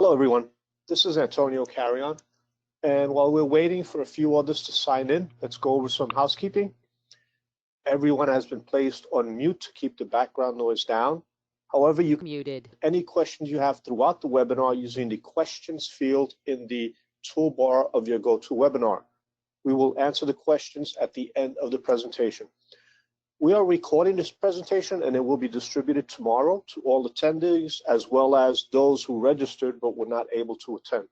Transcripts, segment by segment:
Hello, everyone. This is Antonio Carrion. And while we're waiting for a few others to sign in, let's go over some housekeeping. Everyone has been placed on mute to keep the background noise down. However, you can Muted. any questions you have throughout the webinar using the questions field in the toolbar of your GoToWebinar. We will answer the questions at the end of the presentation. We are recording this presentation and it will be distributed tomorrow to all attendees as well as those who registered but were not able to attend.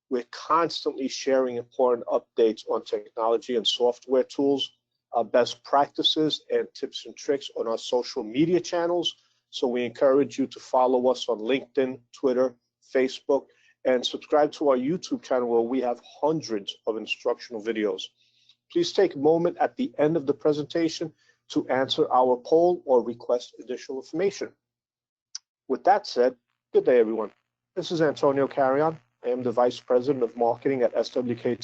We're constantly sharing important updates on technology and software tools, best practices and tips and tricks on our social media channels. So we encourage you to follow us on LinkedIn, Twitter, Facebook, and subscribe to our YouTube channel where we have hundreds of instructional videos. Please take a moment at the end of the presentation to answer our poll or request additional information. With that said, good day, everyone. This is Antonio Carrion. I am the Vice President of Marketing at SWK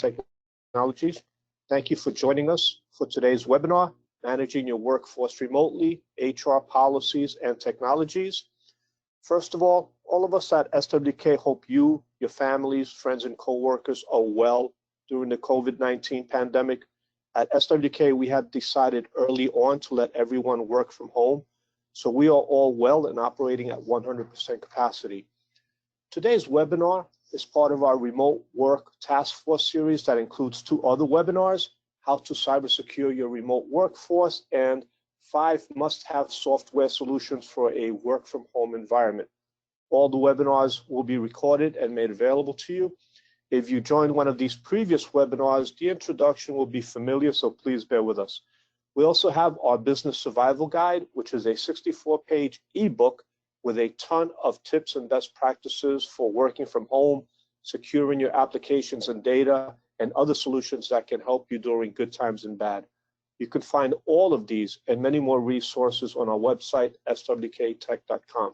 Technologies. Thank you for joining us for today's webinar, Managing Your Workforce Remotely, HR Policies and Technologies. First of all of us at SWK hope you, your families, friends, and coworkers are well during the COVID-19 pandemic. At SWK, we had decided early on to let everyone work from home, so we are all well and operating at 100% capacity. Today's webinar is part of our remote work task force series that includes 2 other webinars, how to cyber secure your remote workforce and 5 must-have software solutions for a work from home environment. All the webinars will be recorded and made available to you. If you joined one of these previous webinars, the introduction will be familiar, so please bear with us. We also have our Business Survival Guide, which is a 64-page ebook with a ton of tips and best practices for working from home, securing your applications and data, and other solutions that can help you during good times and bad. You can find all of these and many more resources on our website, swktech.com.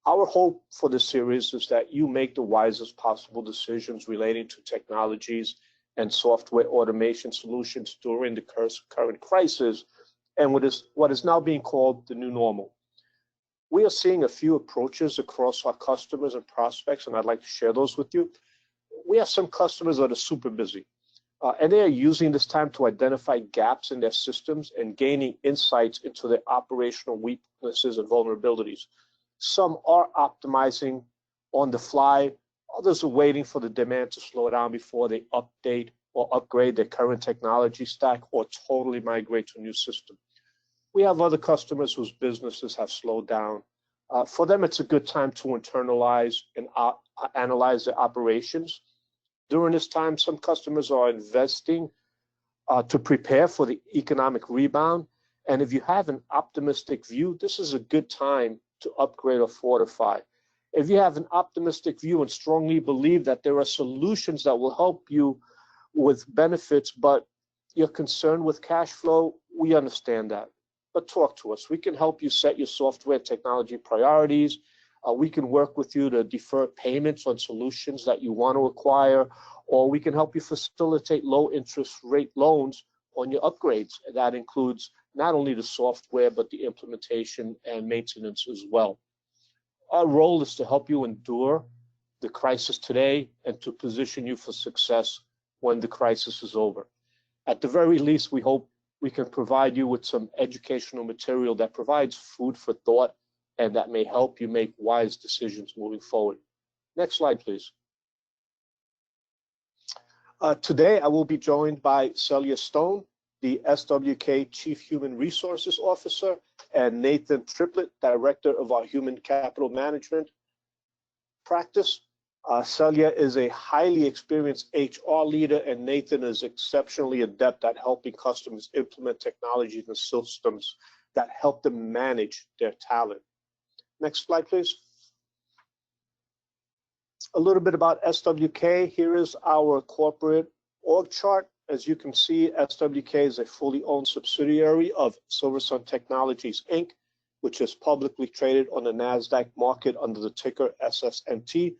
Our hope for this series is that you make the wisest possible decisions relating to technologies and software automation solutions during the current crisis and what is now being called the new normal. We are seeing a few approaches across our customers and prospects, and I'd like to share those with you. We have some customers that are super busy, and they are using this time to identify gaps in their systems and gaining insights into their operational weaknesses and vulnerabilities. Some are optimizing on the fly. Others are waiting for the demand to slow down before they update or upgrade their current technology stack or totally migrate to a new system. We have other customers whose businesses have slowed down. For them, it's a good time to internalize and analyze their operations. During this time, some customers are investing to prepare for the economic rebound. And if you have an optimistic view, this is a good time to upgrade or fortify. If you have an optimistic view and strongly believe that there are solutions that will help you with benefits, but you're concerned with cash flow, we understand that. But talk to us. We can help you set your software technology priorities. We can work with you to defer payments on solutions that you want to acquire, or we can help you facilitate low interest rate loans on your upgrades. That includes not only the software, but the implementation and maintenance as well. Our role is to help you endure the crisis today and to position you for success when the crisis is over. At the very least, we hope we can provide you with some educational material that provides food for thought and that may help you make wise decisions moving forward. Next slide, please. Today, I will be joined by Celia Stone, the SWK Chief Human Resources Officer, and Nathan Triplett, Director of our Human Capital Management practice. Celia is a highly experienced HR leader, and Nathan is exceptionally adept at helping customers implement technologies and systems that help them manage their talent. Next slide, please. A little bit about SWK. Here is our corporate org chart. As you can see, SWK is a fully owned subsidiary of Silversun Technologies, Inc., which is publicly traded on the NASDAQ market under the ticker SSNT.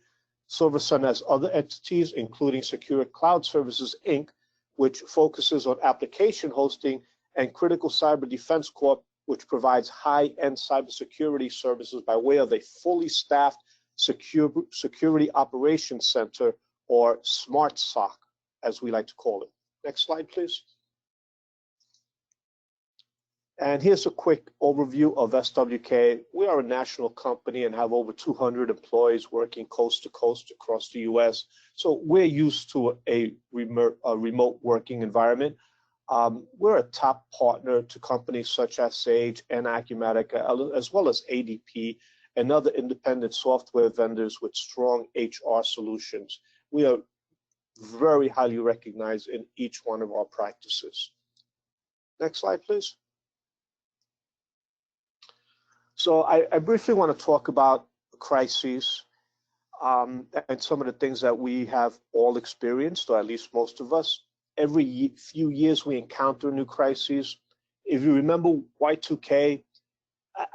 Silversun has other entities, including Secure Cloud Services, Inc., which focuses on application hosting, and Critical Cyber Defense Corp., which provides high-end cybersecurity services by way of a fully staffed Security Operations Center, or Smart SOC, as we like to call it. Next slide, please. And here's a quick overview of SWK. We are a national company and have over 200 employees working coast to coast across the US. So we're used to a remote working environment. We're a top partner to companies such as Sage and Acumatica, as well as ADP and other independent software vendors with strong HR solutions. We are very highly recognized in each one of our practices. Next slide, please. So I briefly want to talk about crises and some of the things that we have all experienced, or at least most of us. Every few years we encounter new crises. If you remember Y2K,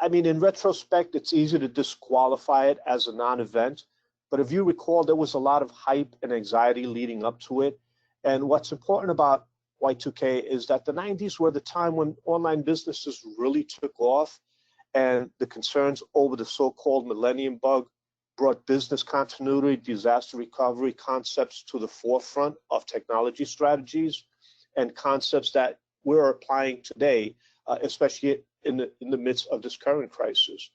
I mean, in retrospect, it's easy to disqualify it as a non-event. But if you recall, there was a lot of hype and anxiety leading up to it. And what's important about Y2K is that the 90s were the time when online businesses really took off, and the concerns over the so-called millennium bug brought business continuity, disaster recovery concepts to the forefront of technology strategies and concepts that we're applying today, especially in the midst of this current crisis.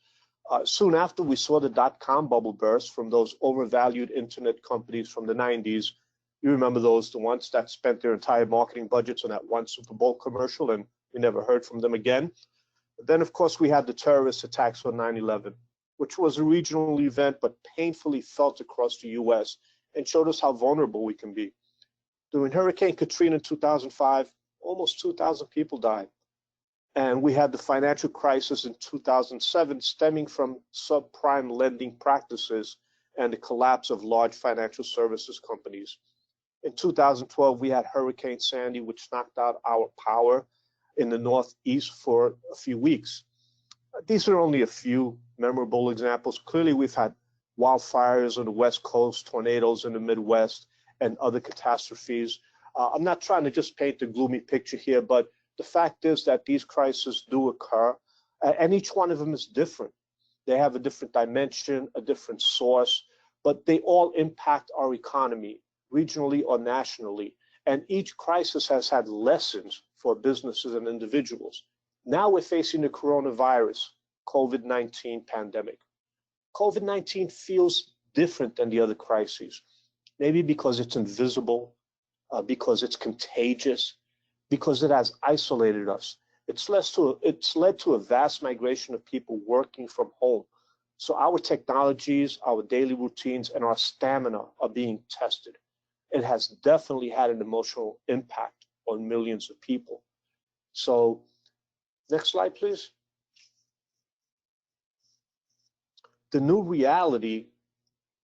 Soon after, we saw the dot-com bubble burst from those overvalued internet companies from the 90s. You remember those, the ones that spent their entire marketing budgets on that one Super Bowl commercial, and we never heard from them again. Then, of course, we had the terrorist attacks on 9/11, which was a regional event but painfully felt across the US and showed us how vulnerable we can be. During Hurricane Katrina in 2005, almost 2,000 people died. And we had the financial crisis in 2007 stemming from subprime lending practices and the collapse of large financial services companies. In 2012, we had Hurricane Sandy, which knocked out our power in the Northeast for a few weeks. These are only a few memorable examples. Clearly, we've had wildfires on the West Coast, tornadoes in the Midwest, and other catastrophes. I'm not trying to just paint a gloomy picture here, but the fact is that these crises do occur, and each one of them is different. They have a different dimension, a different source, but they all impact our economy, regionally or nationally. And each crisis has had lessons for businesses and individuals. Now we're facing the coronavirus, COVID-19 pandemic. COVID-19 feels different than the other crises, maybe because it's invisible, because it's contagious, because it has isolated us. It's led to a vast migration of people working from home. So our technologies, our daily routines, and our stamina are being tested. It has definitely had an emotional impact on millions of people. So next slide, please. The new reality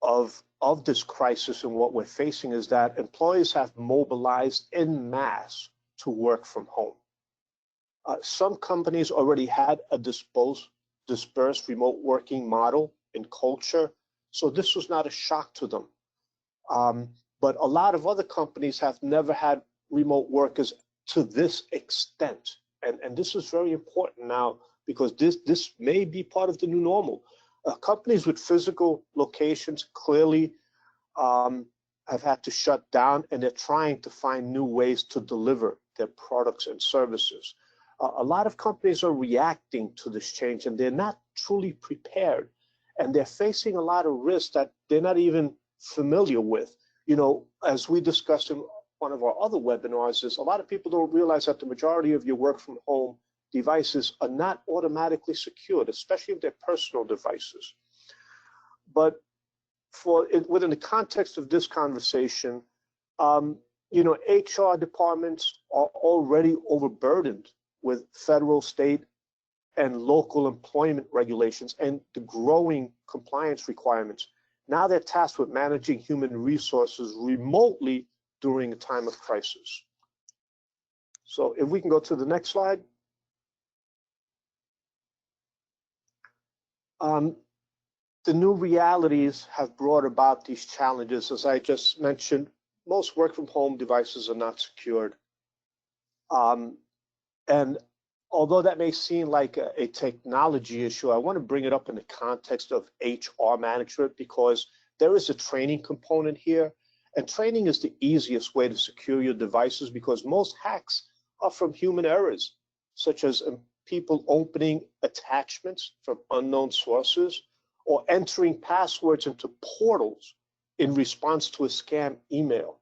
of this crisis and what we're facing is that employees have mobilized en masse to work from home. Some companies already had a dispersed remote working model and culture, so this was not a shock to them. But a lot of other companies have never had remote workers to this extent. And this is very important now because this may be part of the new normal. Companies with physical locations clearly have had to shut down, and they're trying to find new ways to deliver their products and services. A lot of companies are reacting to this change, and they're not truly prepared. And they're facing a lot of risks that they're not even familiar with. You know, as we discussed in one of our other webinars, is a lot of people don't realize that the majority of your work from home devices are not automatically secured, especially if they're personal devices. But within the context of this conversation, you know, HR departments are already overburdened with federal, state, and local employment regulations and the growing compliance requirements. Now they're tasked with managing human resources remotely during a time of crisis. So if we can go to the next slide. The new realities have brought about these challenges. As I just mentioned, most work from home devices are not secured. And Although that may seem like a technology issue, I want to bring it up in the context of HR management because there is a training component here. And training is the easiest way to secure your devices because most hacks are from human errors, such as people opening attachments from unknown sources or entering passwords into portals in response to a scam email.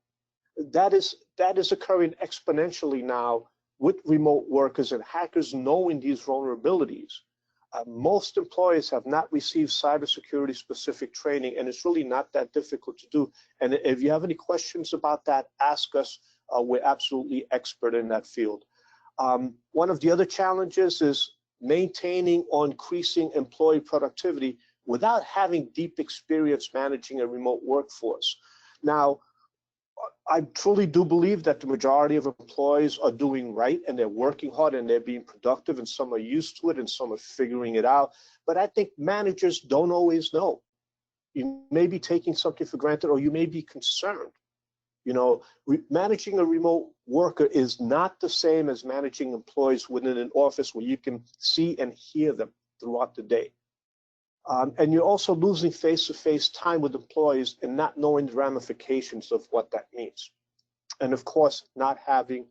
That is occurring exponentially now with remote workers and hackers knowing these vulnerabilities. Most employers have not received cybersecurity specific training, and it's really not that difficult to do. And if you have any questions about that, ask us. We're absolutely expert in that field. One of the other challenges is maintaining or increasing employee productivity without having deep experience managing a remote workforce. Now, I truly do believe that the majority of employees are doing right and they're working hard and they're being productive, and some are used to it and some are figuring it out. But I think managers don't always know. You may be taking something for granted or you may be concerned. You know, managing a remote worker is not the same as managing employees within an office where you can see and hear them throughout the day. And you're also losing face-to-face time with employees and not knowing the ramifications of what that means. And of course, not having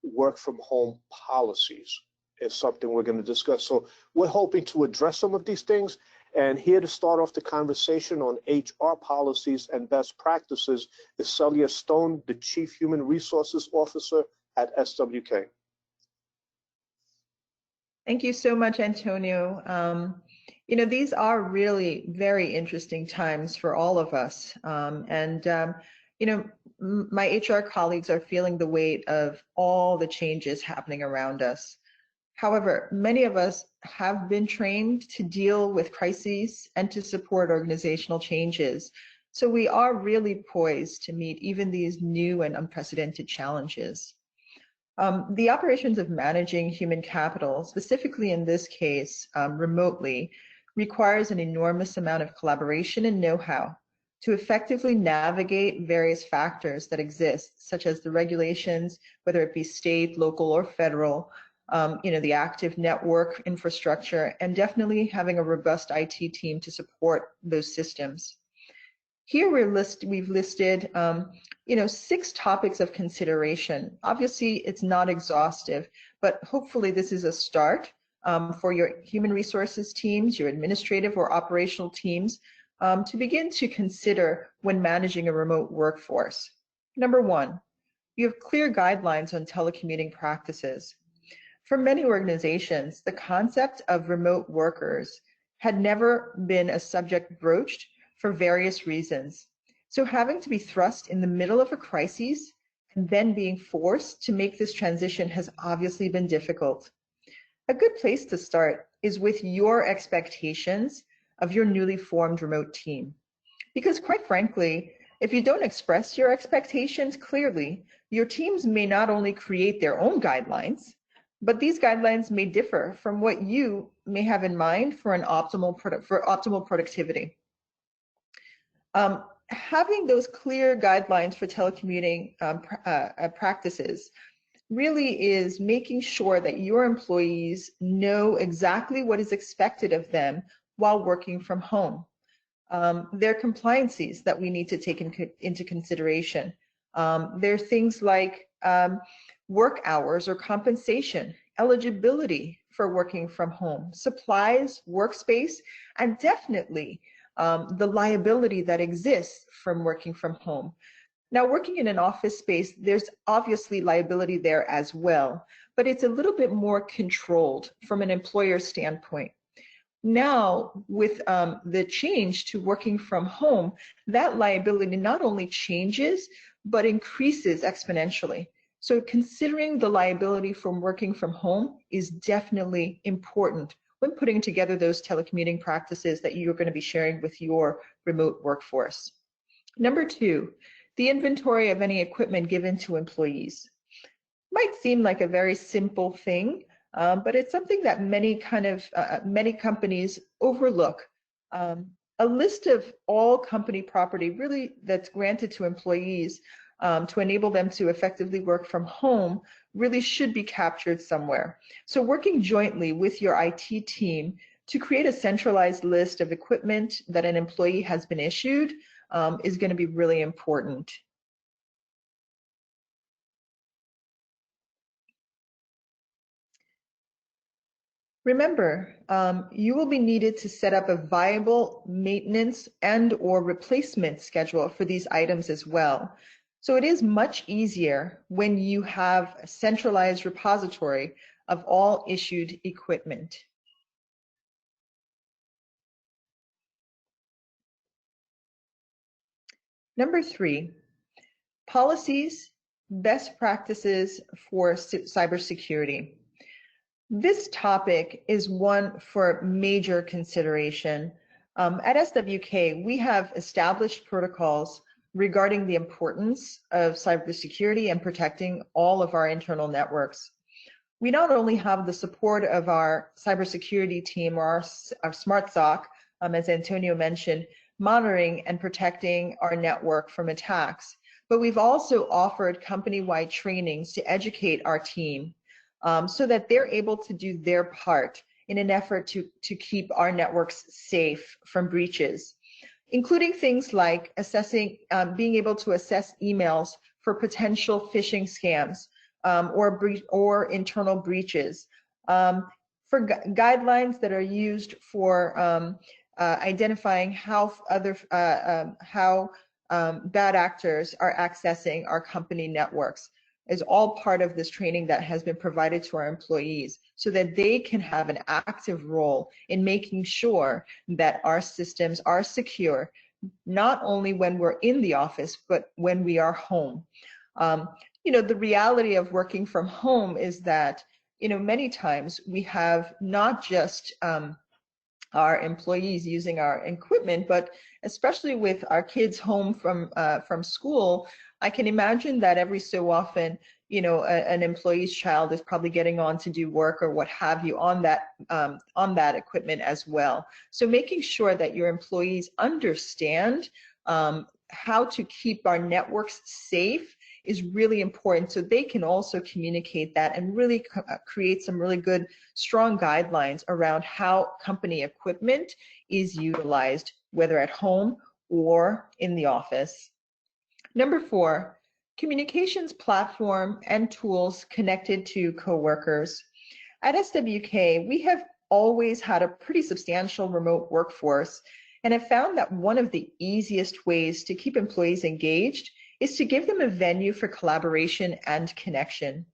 work from home policies is something we're going to discuss. So we're hoping to address some of these things. And here to start off the conversation on HR policies and best practices is Celia Stone, the Chief Human Resources Officer at SWK. Thank you so much, Antonio. You know, these are really very interesting times for all of us. You know, my HR colleagues are feeling the weight of all the changes happening around us. However, many of us have been trained to deal with crises and to support organizational changes. So we are really poised to meet even these new and unprecedented challenges. The operations of managing human capital, specifically in this case, remotely, requires an enormous amount of collaboration and know-how to effectively navigate various factors that exist, such as the regulations, whether it be state, local, or federal, you know, the active network infrastructure, and definitely having a robust IT team to support those systems. Here we've listed, you know, 6 topics of consideration. Obviously, it's not exhaustive, but hopefully this is a start for your human resources teams, your administrative or operational teams, to begin to consider when managing a remote workforce. Number 1, you have clear guidelines on telecommuting practices. For many organizations, the concept of remote workers had never been a subject broached for various reasons. So having to be thrust in the middle of a crisis and then being forced to make this transition has obviously been difficult. A good place to start is with your expectations of your newly formed remote team. Because quite frankly, if you don't express your expectations clearly, your teams may not only create their own guidelines, but these guidelines may differ from what you may have in mind for optimal productivity. Having those clear guidelines for telecommuting practices really is making sure that your employees know exactly what is expected of them while working from home. There are compliances that we need to take into consideration. There are things like work hours or compensation, eligibility for working from home, supplies, workspace, and definitely the liability that exists from working from home. Now, working in an office space, there's obviously liability there as well, but it's a little bit more controlled from an employer standpoint. Now, with the change to working from home, that liability not only changes, but increases exponentially. So considering the liability from working from home is definitely important when putting together those telecommuting practices that you're going to be sharing with your remote workforce. Number 2, the inventory of any equipment given to employees. Might seem like a very simple thing, but it's something that many companies overlook. A list of all company property really that's granted to employees to enable them to effectively work from home really should be captured somewhere. So working jointly with your IT team to create a centralized list of equipment that an employee has been issued is going to be really important. Remember, you will be needed to set up a viable maintenance and/or replacement schedule for these items as well. So it is much easier when you have a centralized repository of all issued equipment. Number 3, policies, best practices for cybersecurity. This topic is one for major consideration. At SWK, we have established protocols regarding the importance of cybersecurity and protecting all of our internal networks. We not only have the support of our cybersecurity team or our Smart SOC, as Antonio mentioned, monitoring and protecting our network from attacks, but we've also offered company-wide trainings to educate our team so that they're able to do their part in an effort to keep our networks safe from breaches, including things like assessing, being able to assess emails for potential phishing scams or internal breaches, for guidelines that are used for identifying how bad actors are accessing our company networks, is all part of this training that has been provided to our employees so that they can have an active role in making sure that our systems are secure, not only when we're in the office, but when we are home. You know, the reality of working from home is that, you know, many times we have not just our employees using our equipment, but especially with our kids home from school, I can imagine that every so often, you know, an employee's child is probably getting on to do work or what have you on that equipment as well. So making sure that your employees understand how to keep our networks safe is really important, so they can also communicate that and really create some really good, strong guidelines around how company equipment is utilized, whether at home or in the office. Number 4, communications platform and tools connected to coworkers. At SWK, we have always had a pretty substantial remote workforce, and have found that one of the easiest ways to keep employees engaged is to give them a venue for collaboration and connection.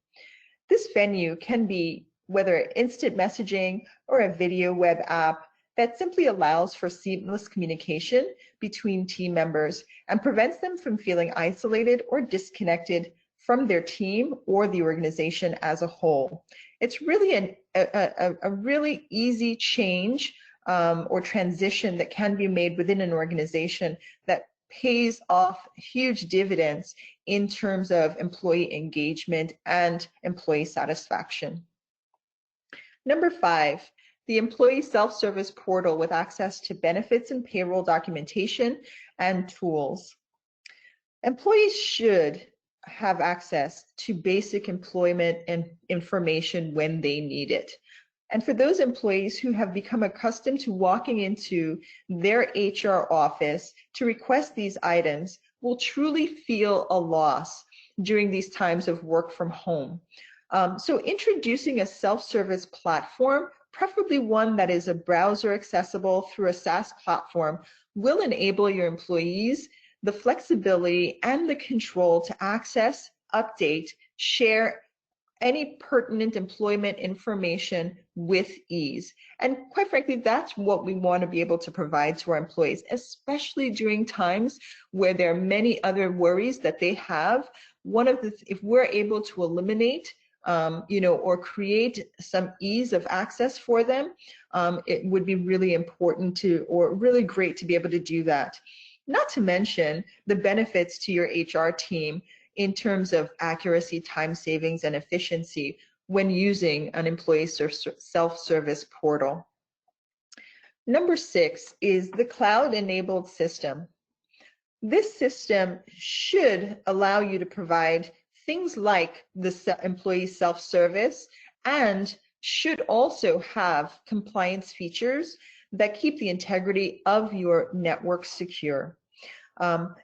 This venue can be whether instant messaging or a video web app that simply allows for seamless communication between team members and prevents them from feeling isolated or disconnected from their team or the organization as a whole. It's really a really easy change or transition that can be made within an organization that pays off huge dividends in terms of employee engagement and employee satisfaction. Number 5, the employee self-service portal with access to benefits and payroll documentation and tools. Employees should have access to basic employment and information when they need it. And for those employees who have become accustomed to walking into their HR office to request these items will truly feel a loss during these times of work from home. So introducing a self-service platform, preferably one that is a browser accessible through a SaaS platform, will enable your employees the flexibility and the control to access, update, share any pertinent employment information with ease. And quite frankly, that's what we want to be able to provide to our employees, especially during times where there are many other worries that they have. If we're able to eliminate or create some ease of access for them, it would be really important or really great to be able to do that. Not to mention the benefits to your HR team in terms of accuracy, time savings, and efficiency when using an employee self-service portal. Number 6 is the cloud-enabled system. This system should allow you to provide things like the employee self-service, and should also have compliance features that keep the integrity of your network secure.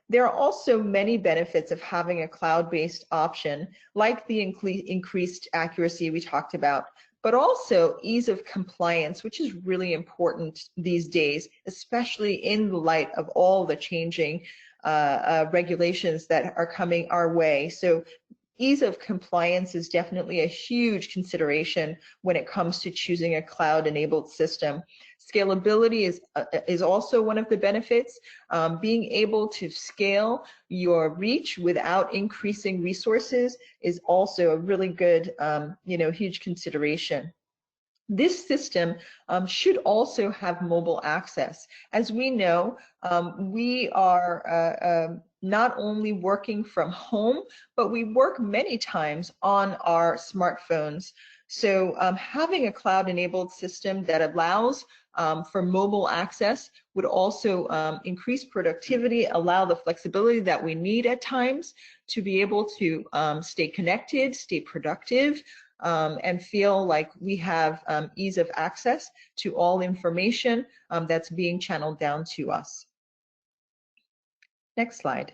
There are also many benefits of having a cloud-based option, like the increased accuracy we talked about, but also ease of compliance, which is really important these days, especially in the light of all the changing regulations that are coming our way. So ease of compliance is definitely a huge consideration when it comes to choosing a cloud-enabled system. Scalability is also one of the benefits. Being able to scale your reach without increasing resources is also a really good, huge consideration. This system should also have mobile access. As we know, we are not only working from home, but we work many times on our smartphones. So having a cloud-enabled system that allows for mobile access would also increase productivity, allow the flexibility that we need at times to be able to stay connected, stay productive, and feel like we have ease of access to all information that's being channeled down to us. Next slide.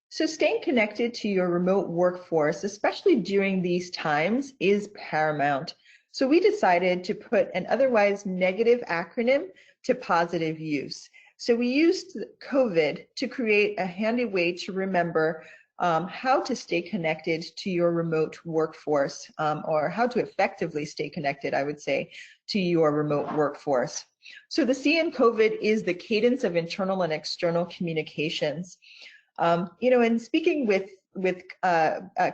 So staying connected to your remote workforce, especially during these times, is paramount. So we decided to put an otherwise negative acronym to positive use. So we used COVID to create a handy way to remember how to stay connected to your remote workforce, or how to effectively stay connected, I would say, to your remote workforce. So the C in COVID is the cadence of internal and external communications. And speaking with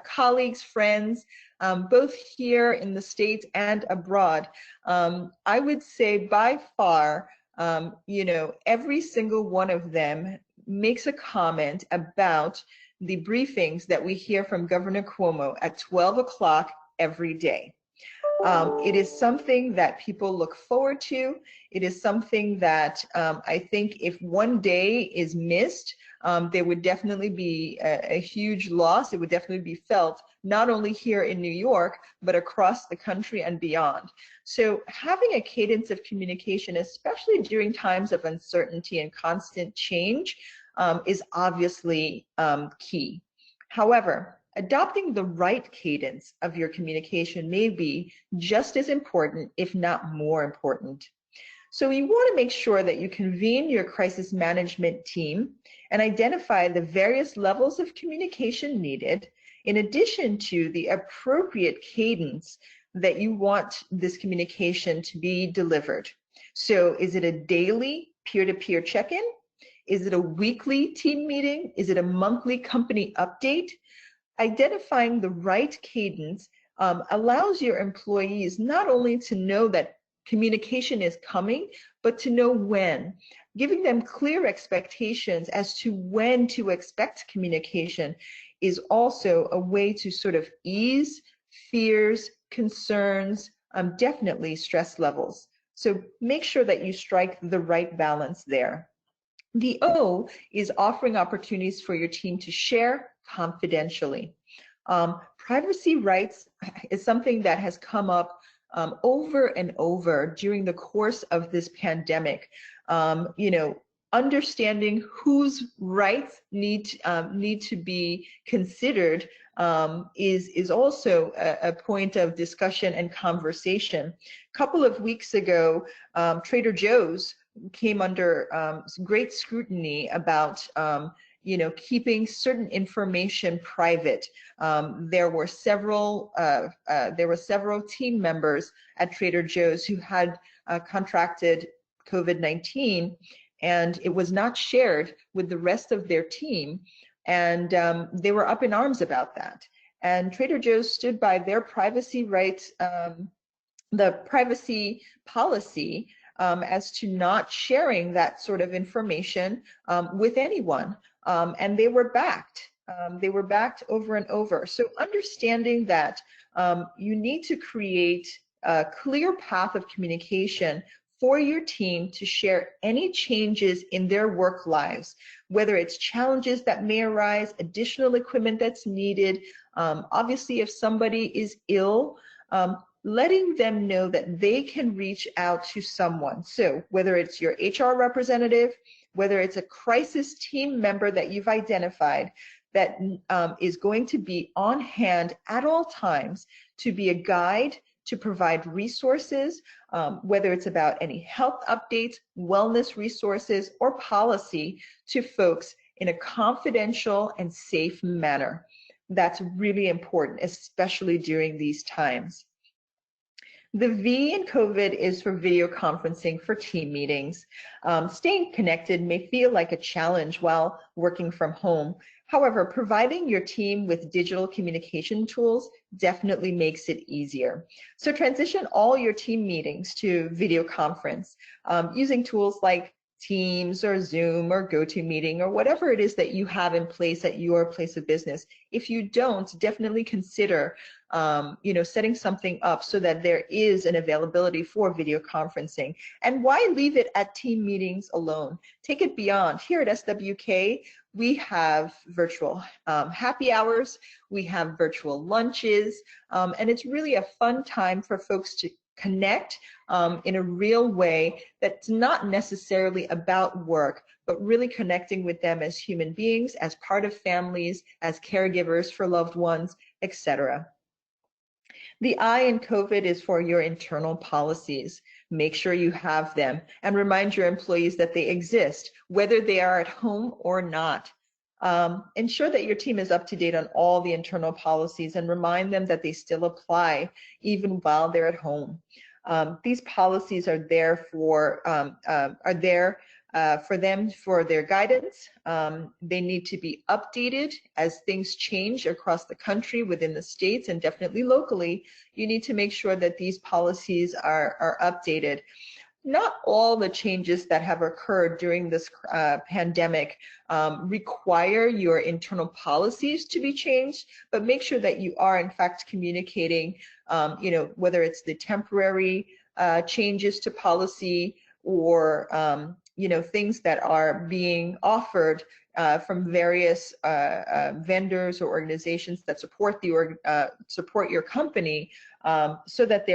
colleagues, friends, both here in the States and abroad, I would say by far, every single one of them makes a comment about the briefings that we hear from Governor Cuomo at 12 o'clock every day. It is something that people look forward to. It is something that I think if one day is missed, there would definitely be a huge loss. It would definitely be felt not only here in New York, but across the country and beyond. So having a cadence of communication, especially during times of uncertainty and constant change, is obviously key. However, adopting the right cadence of your communication may be just as important, if not more important. So you want to make sure that you convene your crisis management team and identify the various levels of communication needed, in addition to the appropriate cadence that you want this communication to be delivered. So is it a daily peer-to-peer check-in? Is it a weekly team meeting? Is it a monthly company update? Identifying the right cadence allows your employees not only to know that communication is coming, but to know when. Giving them clear expectations as to when to expect communication is also a way to sort of ease fears, concerns, definitely stress levels. So make sure that you strike the right balance there. The O is offering opportunities for your team to share confidentially. Privacy rights is something that has come up over and over during the course of this pandemic. Understanding whose rights need to be considered is also a point of discussion and conversation. A couple of weeks ago, Trader Joe's came under great scrutiny about keeping certain information private. There were several team members at Trader Joe's who had contracted COVID-19, and it was not shared with the rest of their team, and they were up in arms about that. And Trader Joe's stood by their privacy rights, the privacy policy, as to not sharing that sort of information with anyone. And they were backed. They were backed over and over. So understanding that you need to create a clear path of communication for your team to share any changes in their work lives, whether it's challenges that may arise, additional equipment that's needed. Obviously, if somebody is ill, letting them know that they can reach out to someone. So whether it's your HR representative, whether it's a crisis team member that you've identified that is going to be on hand at all times to be a guide, to provide resources, whether it's about any health updates, wellness resources, or policy to folks in a confidential and safe manner. That's really important, especially during these times. The V in COVID is for video conferencing for team meetings. Staying connected may feel like a challenge while working from home. However, providing your team with digital communication tools definitely makes it easier. So transition all your team meetings to video conference using tools like Teams or Zoom or GoToMeeting or whatever it is that you have in place at your place of business. If you don't, definitely consider setting something up so that there is an availability for video conferencing. And why leave it at team meetings alone? Take it beyond. Here at SWK, we have virtual happy hours, we have virtual lunches, and it's really a fun time for folks to connect in a real way that's not necessarily about work, but really connecting with them as human beings, as part of families, as caregivers for loved ones, etc. The I in COVID is for your internal policies. Make sure you have them and remind your employees that they exist, whether they are at home or not. Ensure that your team is up to date on all the internal policies and remind them that they still apply even while they're at home. These policies are there for them for their guidance. They need to be updated as things change across the country, within the states, and definitely locally. You need to make sure that these policies are updated. Not all the changes that have occurred during this pandemic require your internal policies to be changed, but make sure that you are in fact communicating, whether it's the temporary changes to policy or things that are being offered from various vendors or organizations that support your company, so that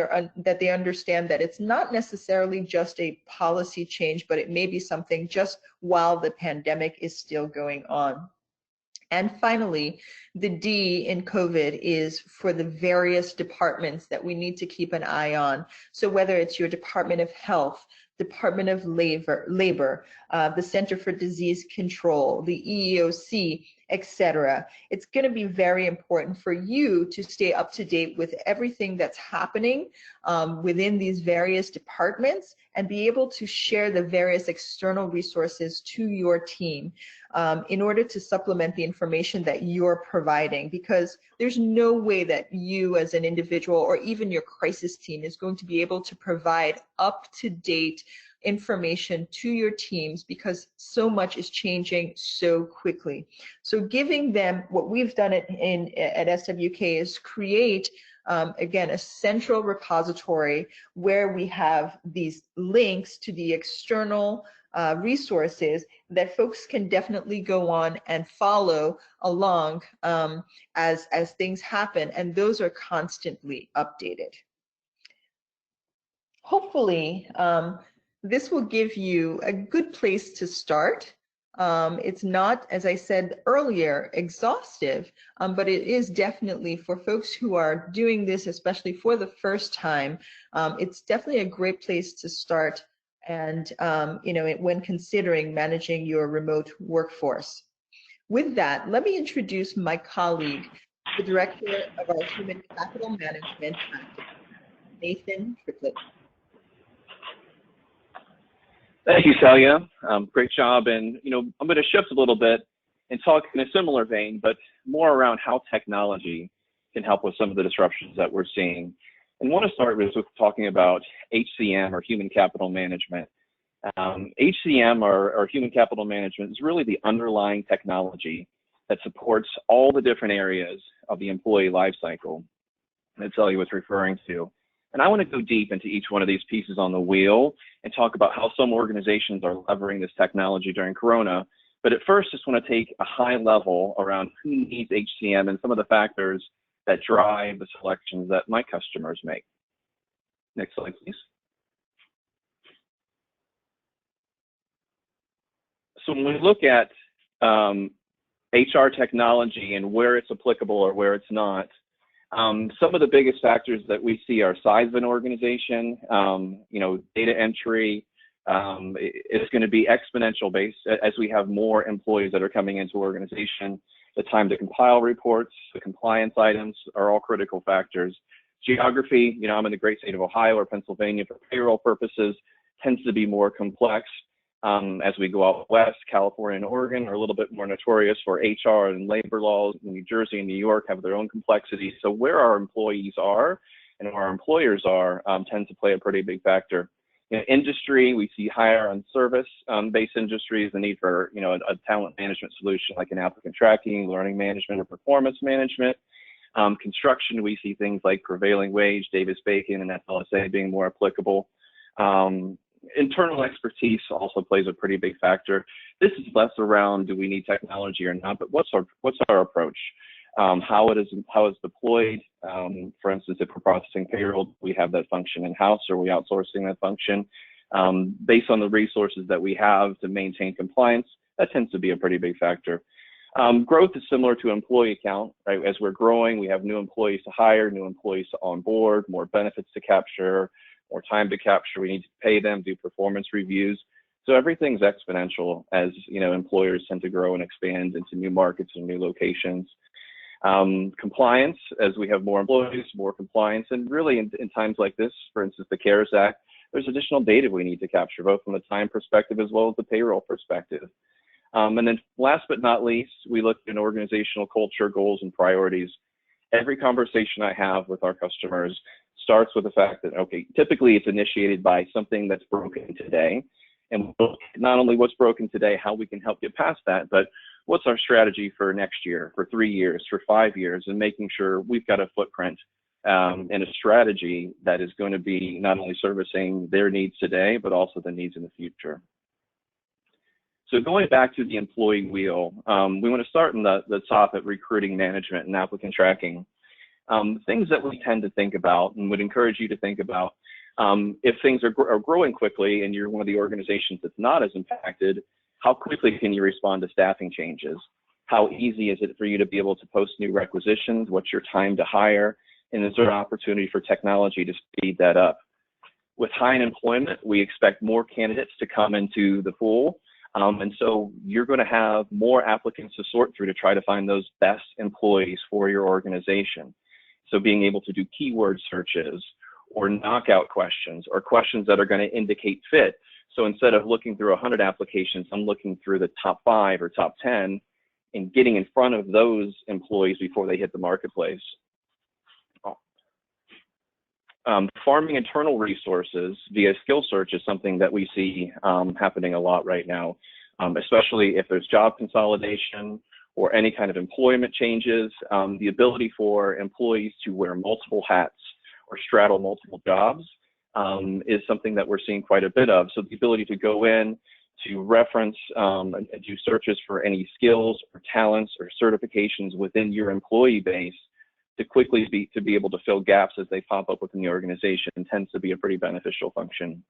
they understand that it's not necessarily just a policy change, but it may be something just while the pandemic is still going on. And finally, the D in COVID is for the various departments that we need to keep an eye on. So whether it's your Department of Health, Department of Labor, the Center for Disease Control, the EEOC, etc. It's going to be very important for you to stay up to date with everything that's happening within these various departments and be able to share the various external resources to your team in order to supplement the information that you're providing, because there's no way that you as an individual or even your crisis team is going to be able to provide up-to-date information to your teams, because so much is changing so quickly. So giving them, what we've done at SWK is create again, a central repository where we have these links to the external resources that folks can definitely go on and follow along as things happen, and those are constantly updated. Hopefully, this will give you a good place to start. It's not, as I said earlier, exhaustive, but it is definitely for folks who are doing this, especially for the first time. It's definitely a great place to start, and when considering managing your remote workforce. With that, let me introduce my colleague, the Director of our Human Capital Management, Nathan Triplett. Thank you, Celia. Great job. And, I'm going to shift a little bit and talk in a similar vein, but more around how technology can help with some of the disruptions that we're seeing. And want to start with talking about HCM, or Human Capital Management. HCM, or Human Capital Management, is really the underlying technology that supports all the different areas of the employee lifecycle that Celia was referring to. And I want to go deep into each one of these pieces on the wheel and talk about how some organizations are leveraging this technology during Corona. But at first, just want to take a high level around who needs HCM and some of the factors that drive the selections that my customers make. Next slide, please. So when we look at HR technology and where it's applicable or where it's not, some of the biggest factors that we see are size of an organization, data entry. It's going to be exponential based as we have more employees that are coming into organization. The time to compile reports, the compliance items are all critical factors. Geography, I'm in the great state of Ohio or Pennsylvania for payroll purposes, tends to be more complex. As we go out west, California and Oregon are a little bit more notorious for HR and labor laws. New Jersey and New York have their own complexities. So where our employees are and where our employers are tends to play a pretty big factor. Industry, we see higher on service-based industries, the need for a talent management solution like an applicant tracking, learning management, or performance management. Construction, we see things like prevailing wage, Davis-Bacon, and FLSA being more applicable. Internal expertise also plays a pretty big factor. This is less around do we need technology or not, but what's our approach? How is deployed? For instance, if we're processing payroll, we have that function in-house, or are we outsourcing that function? Based on the resources that we have to maintain compliance, that tends to be a pretty big factor. Growth is similar to employee count, right? As we're growing, we have new employees to hire, new employees to onboard, more benefits to capture, more time to capture. We need to pay them, do performance reviews. So everything's exponential as employers tend to grow and expand into new markets and new locations. Compliance, as we have more employees, more compliance, and really in times like this, for instance, the CARES Act, there's additional data we need to capture, both from the time perspective as well as the payroll perspective. And then last but not least, we look at organizational culture, goals, and priorities. Every conversation I have with our customers starts with the fact that, okay, typically it's initiated by something that's broken today. And not only what's broken today, how we can help get past that, but what's our strategy for next year, for 3 years, for 5 years, and making sure we've got a footprint and a strategy that is going to be not only servicing their needs today, but also the needs in the future. So going back to the employee wheel, we want to start in the top at recruiting management and applicant tracking. Things that we tend to think about and would encourage you to think about, if things are growing quickly and you're one of the organizations that's not as impacted, how quickly can you respond to staffing changes? How easy is it for you to be able to post new requisitions? What's your time to hire? And is there an opportunity for technology to speed that up? With high unemployment, we expect more candidates to come into the pool. And so you're going to have more applicants to sort through to try to find those best employees for your organization. So being able to do keyword searches or knockout questions or questions that are going to indicate fit. So instead of looking through 100 applications, I'm looking through the top 5 or top 10 and getting in front of those employees before they hit the marketplace. Farming internal resources via skill search is something that we see happening a lot right now, especially if there's job consolidation or any kind of employment changes. The ability for employees to wear multiple hats or straddle multiple jobs is something that we're seeing quite a bit of. So the ability to go in, to reference and do searches for any skills or talents or certifications within your employee base to quickly be able to fill gaps as they pop up within the organization tends to be a pretty beneficial function.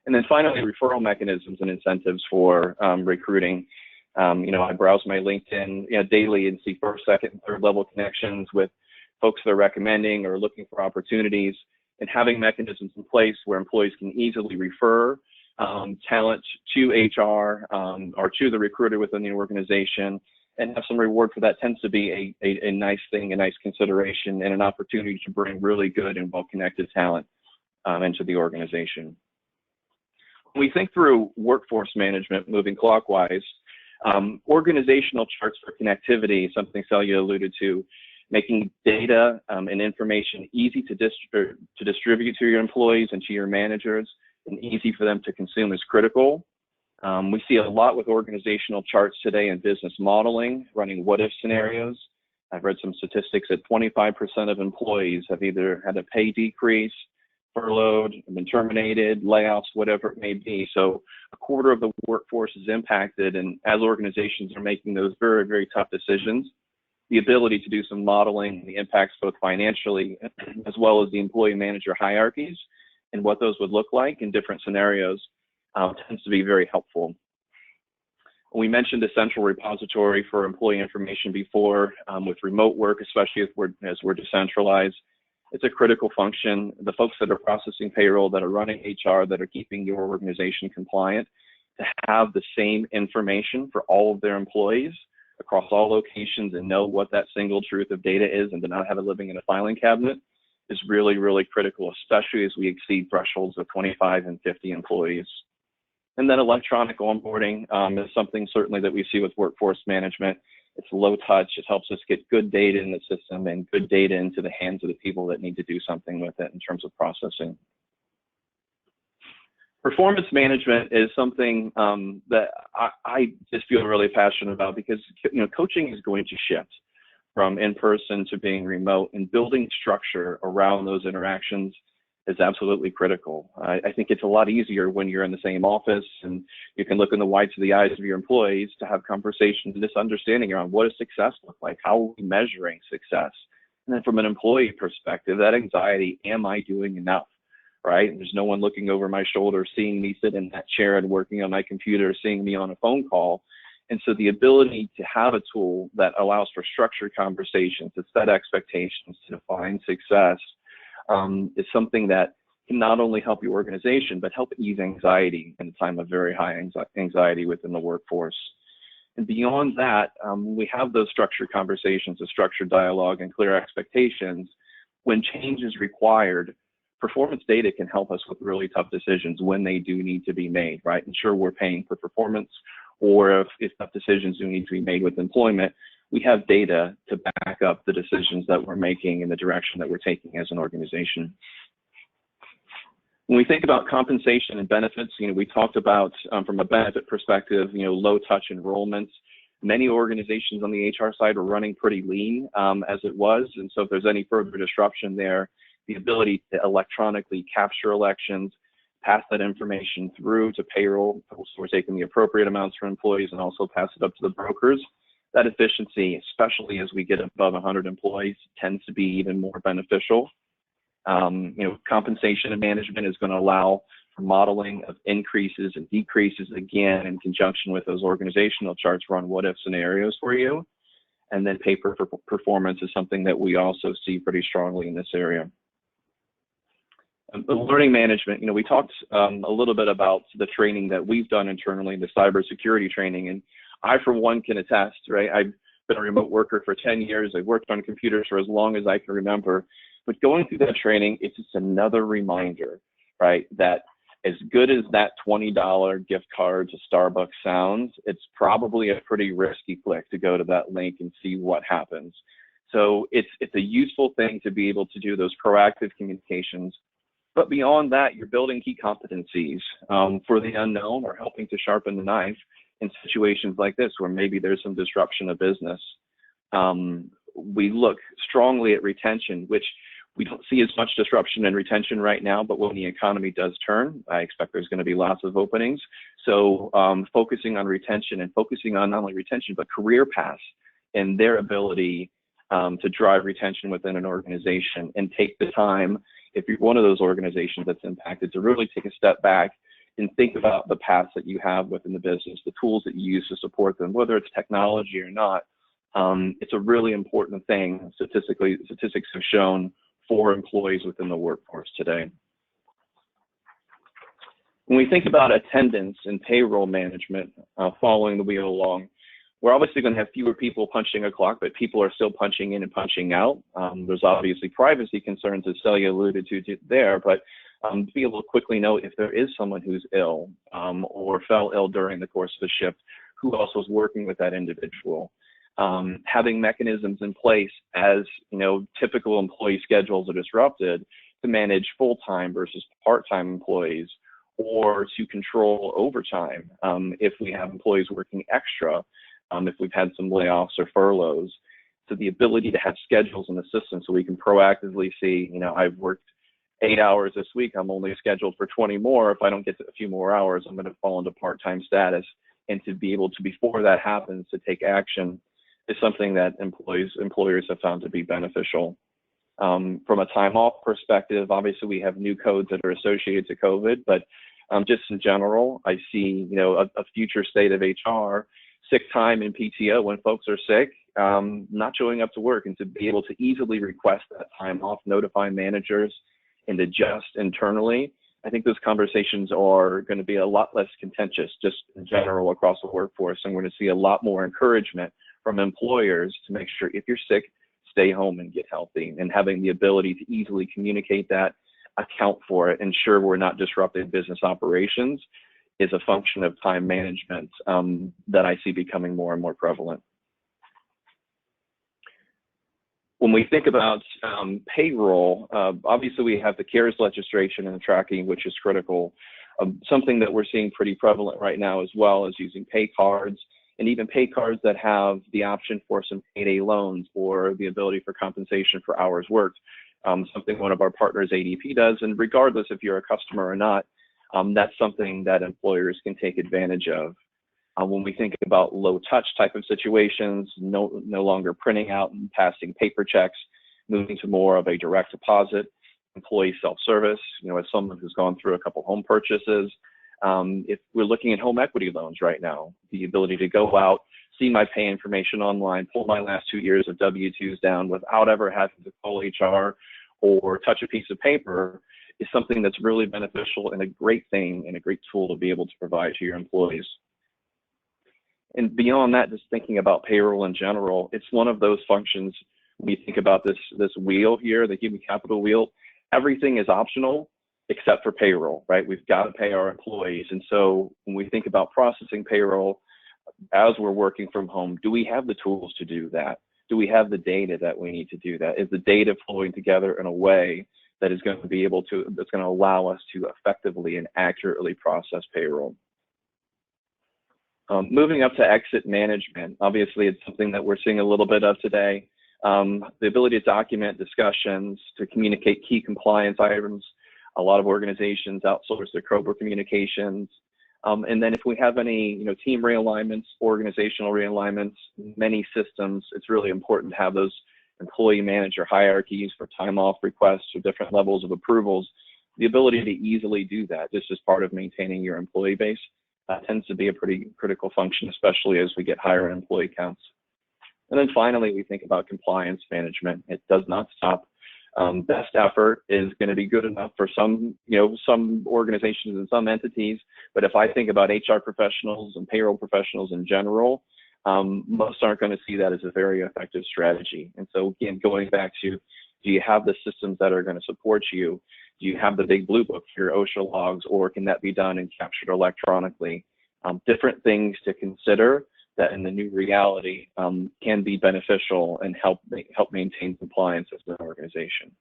And then finally, referral mechanisms and incentives for recruiting. I browse my LinkedIn daily and see first, second, and third level connections with folks that are recommending or looking for opportunities, and having mechanisms in place where employees can easily refer talent to HR or to the recruiter within the organization, and have some reward for that tends to be a nice thing, a nice consideration, and an opportunity to bring really good and well-connected talent into the organization. When we think through workforce management, moving clockwise, organizational charts for connectivity, something Celia alluded to, making data and information easy to distribute to your employees and to your managers and easy for them to consume is critical. We see a lot with organizational charts today in business modeling, running what-if scenarios. I've read some statistics that 25% of employees have either had a pay decrease, furloughed, been terminated, layoffs, whatever it may be. So a quarter of the workforce is impacted, and as organizations are making those very, very tough decisions, the ability to do some modeling, the impacts both financially as well as the employee manager hierarchies and what those would look like in different scenarios tends to be very helpful. We mentioned a central repository for employee information before. With remote work, especially as we're decentralized, it's a critical function. The folks that are processing payroll, that are running HR, that are keeping your organization compliant, to have the same information for all of their employees across all locations and know what that single truth of data is, and to not have it living in a filing cabinet, is really, really critical, especially as we exceed thresholds of 25 and 50 employees. And then electronic onboarding is something certainly that we see with workforce management. It's low touch. It helps us get good data in the system and good data into the hands of the people that need to do something with it in terms of processing. Performance management is something that I just feel really passionate about, because coaching is going to shift from in-person to being remote, and building structure around those interactions is absolutely critical. I think it's a lot easier when you're in the same office and you can look in the whites of the eyes of your employees to have conversations and this understanding around what does success look like, how are we measuring success? And then from an employee perspective, that anxiety, am I doing enough, right? And there's no one looking over my shoulder, seeing me sit in that chair and working on my computer, seeing me on a phone call. And so the ability to have a tool that allows for structured conversations, to set expectations, to define success, is something that can not only help your organization, but help ease anxiety in a time of very high anxiety within the workforce. And beyond that, we have those structured conversations, a structured dialogue, and clear expectations. When change is required, performance data can help us with really tough decisions when they do need to be made, right? Ensure we're paying for performance, or if tough decisions do need to be made with employment, we have data to back up the decisions that we're making in the direction that we're taking as an organization. When we think about compensation and benefits, we talked about from a benefit perspective, low touch enrollments. Many organizations on the HR side are running pretty lean as it was, and so if there's any further disruption there, the ability to electronically capture elections, pass that information through to payroll, so we're taking the appropriate amounts for employees, and also pass it up to the brokers. That efficiency, especially as we get above 100 employees, tends to be even more beneficial. Compensation and management is going to allow for modeling of increases and decreases, again, in conjunction with those organizational charts, run what-if scenarios for you. And then pay for performance is something that we also see pretty strongly in this area. Learning management, we talked a little bit about the training that we've done internally, the cybersecurity training, and I, for one, can attest, right? I've been a remote worker for 10 years. I've worked on computers for as long as I can remember. But going through that training, it's just another reminder, right, that as good as that $20 gift card to Starbucks sounds, it's probably a pretty risky click to go to that link and see what happens. So it's a useful thing to be able to do those proactive communications. But beyond that, you're building key competencies for the unknown, or helping to sharpen the knife in situations like this where maybe there's some disruption of business. We look strongly at retention, which we don't see as much disruption in retention right now, but when the economy does turn, I expect there's going to be lots of openings. So focusing on retention, and focusing on not only retention, but career paths and their ability to drive retention within an organization, and take the time, if you're one of those organizations that's impacted, to really take a step back and think about the paths that you have within the business, the tools that you use to support them, whether it's technology or not. It's a really important thing. Statistics have shown for employees within the workforce today. When we think about attendance and payroll management, following the wheel along, we're obviously going to have fewer people punching a clock, but people are still punching in and punching out. There's obviously privacy concerns, as Celia alluded to there, but be able to quickly note if there is someone who's ill or fell ill during the course of a shift, who else was working with that individual. Having mechanisms in place as typical employee schedules are disrupted, to manage full-time versus part-time employees, or to control overtime if we have employees working extra, if we've had some layoffs or furloughs. So the ability to have schedules in the system so we can proactively see, I've worked 8 hours this week, I'm only scheduled for 20 more. If I don't get to a few more hours, I'm going to fall into part-time status. And to be able to, before that happens, to take action is something that employers have found to be beneficial. From a time off perspective, obviously we have new codes that are associated to COVID, but just in general, I see, a future state of HR, sick time and PTO when folks are sick, not showing up to work, and to be able to easily request that time off, notify managers, and adjust internally. I think those conversations are going to be a lot less contentious just in general across the workforce. And we're going to see a lot more encouragement from employers to make sure if you're sick, stay home and get healthy, and having the ability to easily communicate that, account for it, ensure we're not disrupting business operations is a function of time management that I see becoming more and more prevalent. When we think about payroll, obviously we have the CARES legislation and tracking, which is critical. Something that we're seeing pretty prevalent right now as well is using pay cards, and even pay cards that have the option for some payday loans or the ability for compensation for hours worked. Something one of our partners, ADP, does, and regardless if you're a customer or not, that's something that employers can take advantage of. When we think about low touch type of situations, no longer printing out and passing paper checks, moving to more of a direct deposit, employee self-service, as someone who's gone through a couple home purchases, if we're looking at home equity loans right now, the ability to go out, see my pay information online, pull my last 2 years of W-2s down without ever having to call HR or touch a piece of paper is something that's really beneficial and a great thing and a great tool to be able to provide to your employees. And beyond that, just thinking about payroll in general, it's one of those functions. When you think about this wheel here, the human capital wheel, everything is optional except for payroll, right? We've got to pay our employees. And so when we think about processing payroll, as we're working from home, do we have the tools to do that? Do we have the data that we need to do that? Is the data flowing together in a way that is going to be able to, that's going to allow us to effectively and accurately process payroll? Moving up to exit management, obviously it's something that we're seeing a little bit of today. The ability to document discussions, to communicate key compliance items. A lot of organizations outsource their COBRA communications. And then if we have any team realignments, organizational realignments, many systems, it's really important to have those employee manager hierarchies for time off requests or different levels of approvals. The ability to easily do that, just as part of maintaining your employee base, tends to be a pretty critical function, especially as we get higher employee counts. And then finally, we think about compliance management. It does not stop. Best effort is going to be good enough for some organizations and some entities. But if I think about HR professionals and payroll professionals in general, most aren't going to see that as a very effective strategy. And so again, going back to, do you have the systems that are going to support you? Do you have the big blue book for your OSHA logs, or can that be done and captured electronically? Different things to consider that in the new reality can be beneficial and help maintain compliance as an organization.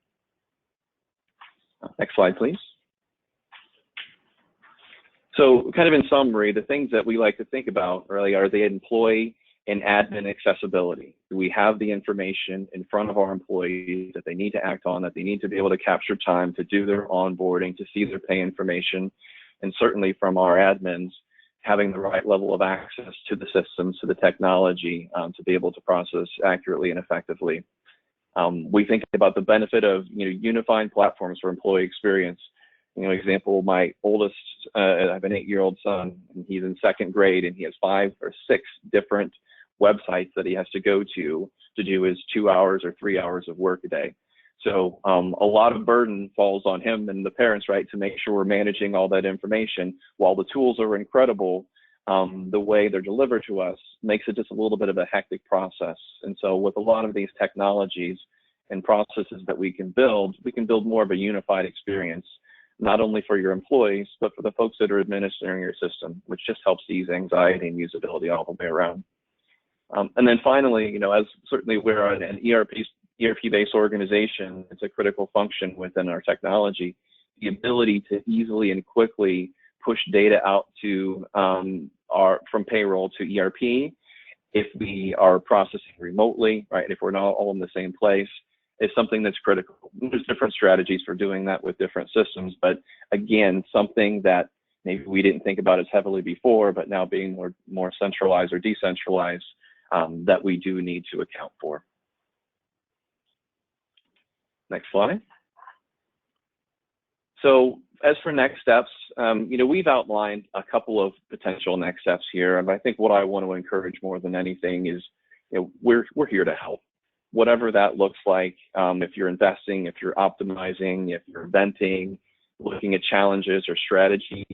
Next slide, please. So kind of in summary, the things that we like to think about really are the employee and admin accessibility. Do we have the information in front of our employees that they need to act on, that they need to be able to capture time to do their onboarding, to see their pay information, and certainly from our admins, having the right level of access to the systems, to the technology, to be able to process accurately and effectively. We think about the benefit of unifying platforms for employee experience. Example, my oldest, I have an 8-year-old son, and he's in 2nd grade, and he has 5 or 6 different websites that he has to go to do his 2 hours or 3 hours of work a day. So a lot of burden falls on him and the parents, right, to make sure we're managing all that information. While the tools are incredible, the way they're delivered to us makes it just a little bit of a hectic process. And so with a lot of these technologies and processes that we can build more of a unified experience, not only for your employees, but for the folks that are administering your system, which just helps ease anxiety and usability all the way around. And then finally, as certainly we're an ERP-based organization, it's a critical function within our technology. The ability to easily and quickly push data out to from payroll to ERP, if we are processing remotely, right, if we're not all in the same place, is something that's critical. There's different strategies for doing that with different systems, but again, something that maybe we didn't think about as heavily before, but now being more centralized or decentralized, that we do need to account for. Next slide. So as for next steps, we've outlined a couple of potential next steps here, and I think what I want to encourage more than anything is, we're here to help. Whatever that looks like, if you're investing, if you're optimizing, if you're venting, looking at challenges or strategies.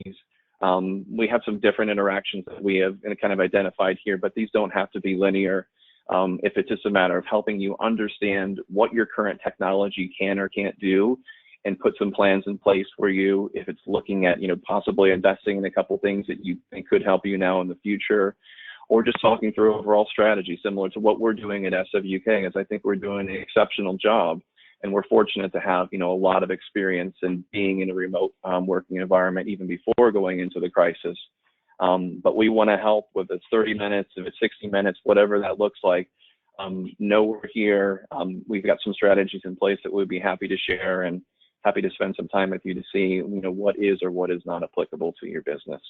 We have some different interactions that we have kind of identified here, but these don't have to be linear. If it's just a matter of helping you understand what your current technology can or can't do, and put some plans in place for you, if it's looking at, possibly investing in a couple things that you think could help you now in the future, or just talking through overall strategy similar to what we're doing at SWK, as I think we're doing an exceptional job. And we're fortunate to have, a lot of experience in being in a remote working environment even before going into the crisis. But we want to help, whether it's 30 minutes, if it's 60 minutes, whatever that looks like. Know we're here. We've got some strategies in place that we'd be happy to share, and happy to spend some time with you to see, what is or what is not applicable to your business.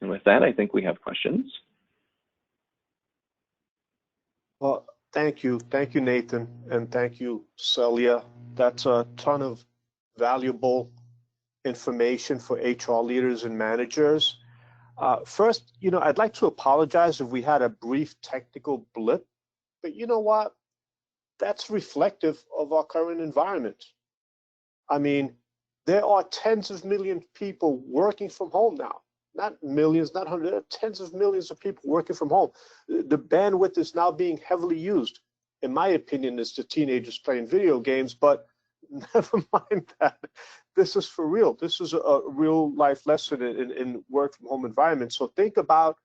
And with that, I think we have questions. Well, thank you, Nathan, and thank you, Celia. That's a ton of valuable information for HR leaders and managers. First, I'd like to apologize if we had a brief technical blip, but you know what? That's reflective of our current environment. I mean, there are tens of millions of people working from home now. Not millions, not hundreds, there are tens of millions of people working from home. The bandwidth is now being heavily used. In my opinion, it's the teenagers playing video games, but never mind that. This is for real. This is a real life lesson in work from home environments. So think about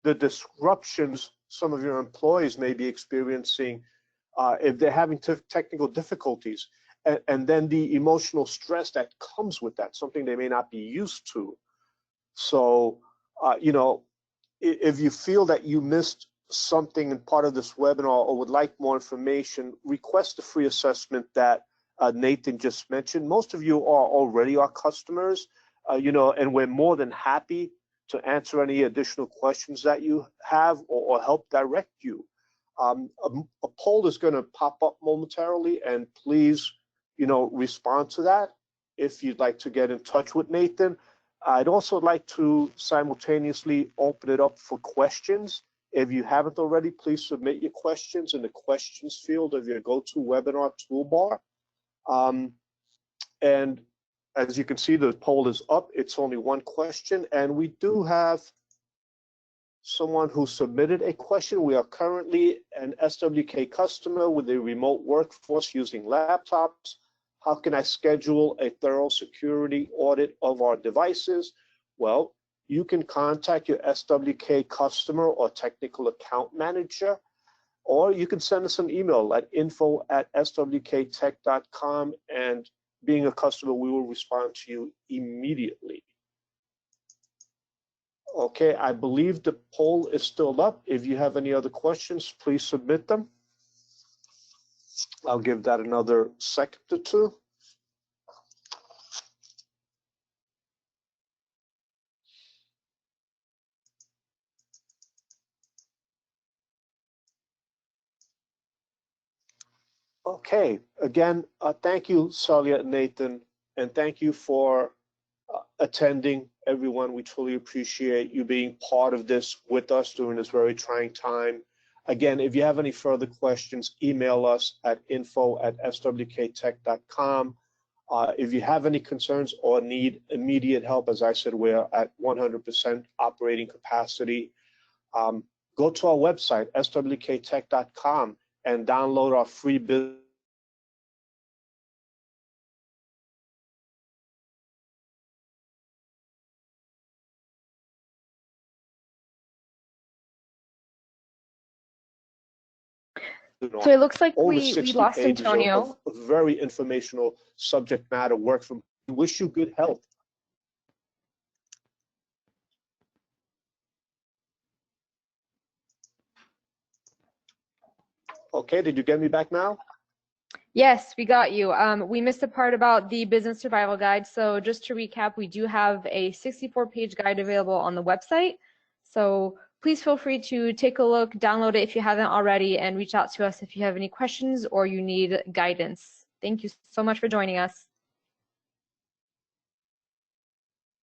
the disruptions some of your employees may be experiencing if they're having technical difficulties, and then the emotional stress that comes with that, something they may not be used to. So, if you feel that you missed something in part of this webinar or would like more information, request a free assessment that Nathan just mentioned. Most of you are already our customers, and we're more than happy to answer any additional questions that you have or help direct you. A poll is going to pop up momentarily, and please, respond to that if you'd like to get in touch with Nathan. I'd also like to simultaneously open it up for questions. If you haven't already, please submit your questions in the questions field of your GoToWebinar toolbar. And as you can see, the poll is up. It's only one question, and we do have someone who submitted a question. We are currently an SWK customer with a remote workforce using laptops. How can I schedule a thorough security audit of our devices? Well, you can contact your SWK customer or technical account manager, or you can send us an email at info@swktech.com, and being a customer, we will respond to you immediately. Okay, I believe the poll is still up. If you have any other questions, please submit them. I'll give that another second or two. Okay, again, thank you, Celia and Nathan, and thank you for attending, everyone. We truly appreciate you being part of this with us during this very trying time. Again, if you have any further questions, email us at info@swktech.com. If you have any concerns or need immediate help, as I said, we're at 100% operating capacity. Go to our website, swktech.com, and download our free business So it looks like over we 60 lost pages Antonio. of very informational subject matter work from. We wish you good health. Okay, did you get me back now? Yes, we got you. We missed the part about the business survival guide. So just to recap, we do have a 64-page guide available on the website. So please feel free to take a look, download it if you haven't already, and reach out to us if you have any questions or you need guidance. Thank you so much for joining us.